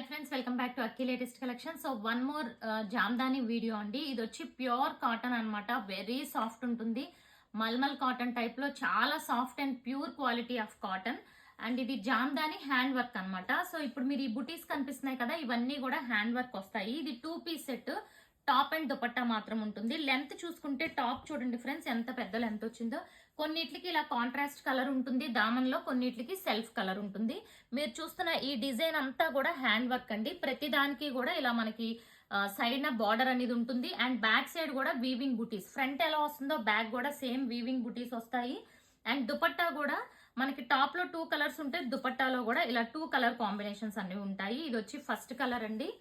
Hi friends, welcome back to Akki latest collection. So one more jamdani video అండి. ఇది వచ్చి pure cotton అన్నమాట. Very soft ఉంటుంది. మల్మల్ కాటన్ టైప్ లో చాలా soft and pure quality of cotton. And ఇది జామ్దాని హ్యాండ్ వర్క్ అన్నమాట. సో ఇప్పుడు మీరు ఈ బుటీస్ కనిపిస్తున్నాయి కదా, ఇవన్నీ కూడా హ్యాండ్ వర్క్ వస్తాయి. ఇది 2 piece set. Top and dupatta మాత్రం ఉంటుంది. లెంత్ చూసుకుంటే టాప్ చూడండి ఫ్రెండ్స్ ఎంత పెద్ద లెంత్ వచ్చిందో. కొన్నిట్లకి ఇలా కాంట్రాస్ట్ కలర్ ఉంటుంది దామన్లో, కొన్నిట్లకి సెల్ఫ్ కలర్ ఉంటుంది. మీరు చూస్తున్న ఈ డిజైన్ అంతా కూడా హ్యాండ్ వర్క్ అండి. ప్రతి దానికి కూడా ఇలా మనకి సైడ్ న బార్డర్ అనేది ఉంటుంది. అండ్ బ్యాక్ సైడ్ కూడా వీవింగ్ బుటీస్. ఫ్రంట్ ఎలా వస్తుందో బ్యాక్ కూడా సేమ్ వీవింగ్ బుటీస్ వస్తాయి. అండ్ దుపట్టా కూడా మనకి టాప్ లో 2 కలర్స్ ఉంటాయి, దుపట్టాలో కూడా ఇలా 2 కలర్ కాంబినేషన్స్ అన్ని ఉంటాయి. ఇది వచ్చి ఫస్ట్ కలర్ అండి.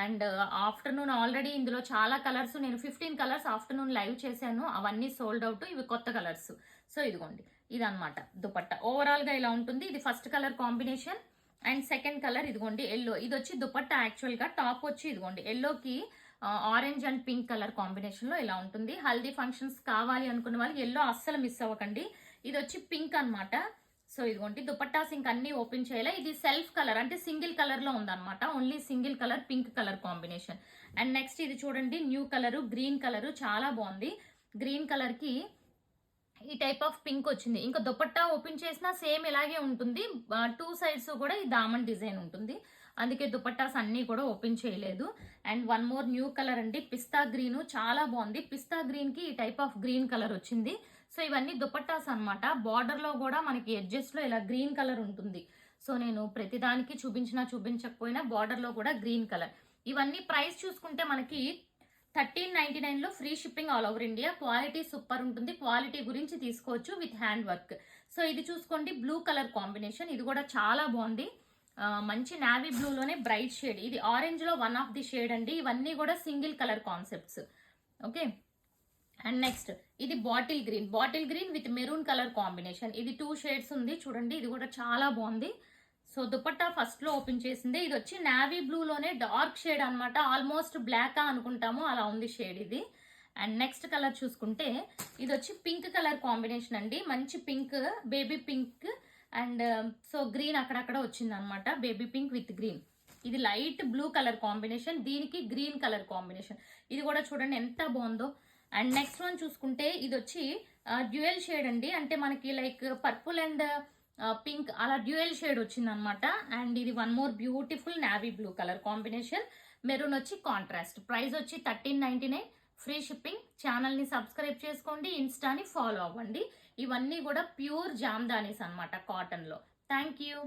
అండ్ ఆఫ్టర్నూన్ ఆల్రెడీ ఇందులో చాలా కలర్స్, నేను 15 కలర్స్ ఆఫ్టర్నూన్ లైవ్ చేశాను, అవన్నీ సోల్డ్ అవుట్. ఇవి కొత్త కలర్స్. సో ఇదిగోండి, ఇదన్నమాట దుపట్టా. ఓవరాల్ గా ఇలా ఉంటుంది. ఇది first colour combination. And second colour ఇదిగోండి ఎల్లో. ఇది వచ్చి దుపట్టా. యాక్చువల్ గా టాప్ వచ్చి ఇదిగోండి ఎల్లోకి orange and pink colour combination లో ఇలా ఉంటుంది. హల్దీ ఫంక్షన్స్ కావాలి అనుకున్న వాళ్ళు ఎల్లో అస్సలు మిస్ అవ్వకండి. ఇది వచ్చి పింక్ అన్నమాట. సో ఇదిగోండి దుపట్టాస్ ఇంక అన్ని ఓపెన్ చేయాలి. ఇది సెల్ఫ్ కలర్ అంటే సింగిల్ కలర్ లో ఉందన్నమాట. Only single colour pink colour combination. And next ఇది చూడండి న్యూ కలర్, గ్రీన్ కలర్, చాలా బాగుంది. గ్రీన్ కలర్ కి ఈ టైప్ ఆఫ్ పింక్ వచ్చింది. ఇంకా దుపట్టా ఓపెన్ చేసినా సేమ్ ఇలాగే ఉంటుంది. 2 సైడ్స్ కూడా ఈ దామన్ డిజైన్ ఉంటుంది. అందుకే దుపట్టాస్ అన్ని కూడా ఓపెన్ చేయలేదు. And one more new colour అండి, పిస్తా గ్రీన్, చాలా బాగుంది. పిస్తా గ్రీన్ కి ఈ టైప్ ఆఫ్ గ్రీన్ కలర్ వచ్చింది. సో ఇవన్నీ దుపట్టాస్ అన్నమాట. బార్డర్ లో కూడా మనకి ఎడ్జెస్ లో ఇలా గ్రీన్ కలర్ ఉంటుంది. సో నేను ప్రతిదానికి చూపించకపోయినా బార్డర్ లో కూడా గ్రీన్ కలర్. ఇవన్నీ ప్రైస్ చూసుకుంటే మనకి 1399 లో free shipping all over India. Quality super ఉంటుంది. క్వాలిటీ గురించి తీసుకోవచ్చు విత్ హ్యాండ్ వర్క్. సో ఇది చూసుకోండి బ్లూ కలర్ కాంబినేషన్. ఇది కూడా చాలా బాగుంది. మంచి నావీ బ్లూ లోనే బ్రైట్ షేడ్. ఇది ఆరెంజ్ లో వన్ ఆఫ్ ది షేడ్ అండి. ఇవన్నీ కూడా single colour concepts. Okay. And next ఇది bottle green with maroon colour combination. ఇది 2 షేడ్స్ ఉంది చూడండి. ఇది కూడా చాలా బాగుంది. సో దుపట్టా ఫస్ట్ లో ఓపెన్ చేసింది. ఇది వచ్చి నావీ బ్లూ లోనే డార్క్ షేడ్ అన్నమాట. ఆల్మోస్ట్ బ్లాక్ అనుకుంటాము, అలా ఉంది షేడ్ ఇది. అండ్ నెక్స్ట్ కలర్ చూసుకుంటే ఇది వచ్చి పింక్ కలర్ కాంబినేషన్ అండి. మంచి pink, baby pink. And so green అక్కడక్కడ వచ్చింది అనమాట. Baby pink with green. ఇది లైట్ బ్లూ కలర్ కాంబినేషన్, దీనికి గ్రీన్ కలర్ కాంబినేషన్. ఇది కూడా చూడండి ఎంత బాగుందో. అండ్ నెక్స్ట్ వన్ చూసుకుంటే ఇది వచ్చి డ్యూయల్ షేడ్ అండి. అంటే మనకి లైక్ పర్పుల్ అండ్ పింక్ అలా డ్యూయల్ షేడ్ వచ్చింది అనమాట. అండ్ ఇది one more beautiful navy blue colour combination. Maroon వచ్చి కాంట్రాస్ట్. ప్రైస్ వచ్చి 1399, ఫ్రీ షిప్పింగ్. ఛానల్ ని సబ్స్క్రైబ్ చేసుకోండి, ఇన్స్టాని ఫాలో అవ్వండి. ఇవన్నీ కూడా ప్యూర్ జామ్దానీస్ అనమాట కాటన్ లో. Thank you.